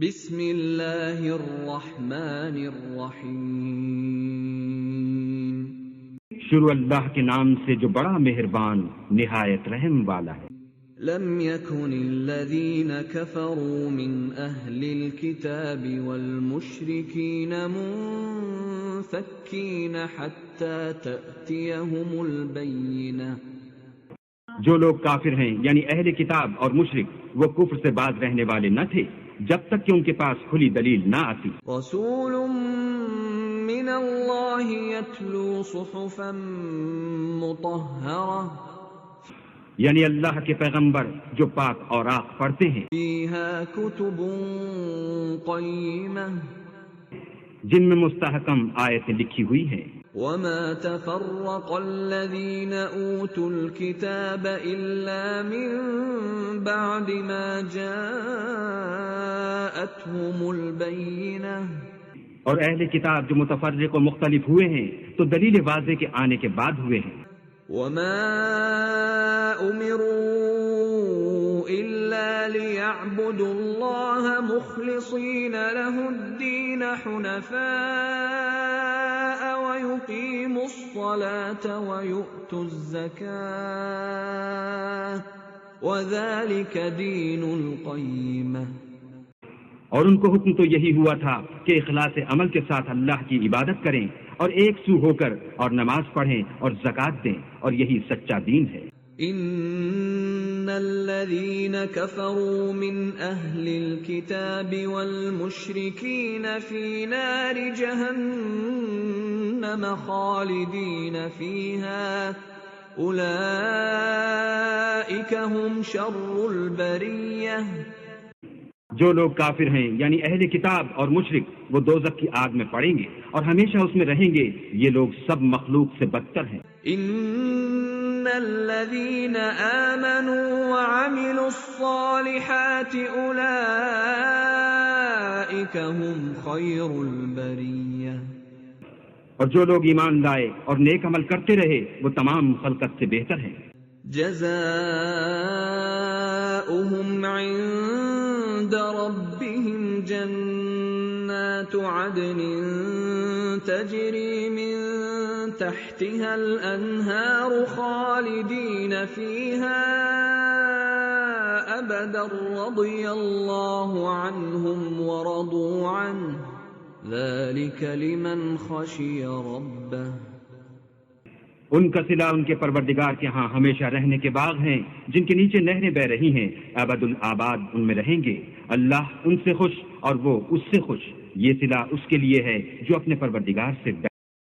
بسم اللہ الرحمن الرحیم۔ شروع اللہ کے نام سے جو بڑا مہربان نہایت رحم والا ہے۔ لم يكن الذين كفروا من أهل الكتاب والمشركين منفكين حتى تأتيهم البينة۔ جو لوگ کافر ہیں یعنی اہل کتاب اور مشرک وہ کفر سے باز رہنے والے نہ تھے جب تک کہ ان کے پاس کھلی دلیل نہ آتی۔ رسول من اللہ يتلو صحفا مطہرہ، یعنی اللہ کے پیغمبر جو پاک اوراق پڑھتے ہیں، فیہا کتب قیمہ، جن میں مستحکم آیتیں لکھی ہوئی ہیں۔ وما تفرق الذين اوتوا الكتاب الا من بعد ما جاءتهم البينة۔ اور اہل کتاب جو متفرق و مختلف ہوئے ہیں تو دلیل واضح کے آنے کے بعد ہوئے ہیں۔ وما امروا الا ليعبدوا الله مخلصين له الدين حنفاء ويقيموا الصلاة ويؤتوا الزكاة وذلك دين القيمة۔ اور ان کو حکم تو یہی ہوا تھا کہ اخلاص عمل کے ساتھ اللہ کی عبادت کریں اور ایک سو ہو کر اور نماز پڑھیں اور زکوٰۃ دیں، اور یہی سچا دین ہے۔ ان الذين كفروا من اهل الكتاب والمشركين في نار جهنم خالدين فيها اولئك هم شر البرية۔ جو لوگ کافر ہیں یعنی اہل کتاب اور مشرک وہ دوزخ کی آگ میں پڑیں گے اور ہمیشہ اس میں رہیں گے، یہ لوگ سب مخلوق سے بدتر ہیں۔ ان الذين آمنوا وعملوا الصالحات اولئك هم خير البرية۔ اور جو لوگ ایمان لائے اور نیک عمل کرتے رہے وہ تمام خلقت سے بہتر ہیں۔ جزاؤهم عند ربهم جنات عدن تجري من تحتها الأنهار خالدين فيها أبدا رضي الله عنهم ورضوا عنه ذلك لمن خشي ربه۔ ان کا صلہ ان کے پروردگار کے ہاں ہمیشہ رہنے کے باغ ہیں جن کے نیچے نہریں بہ رہی ہیں، ابد الآباد ان میں رہیں گے، اللہ ان سے خوش اور وہ اس سے خوش، یہ صلہ اس کے لیے ہے جو اپنے پروردگار سے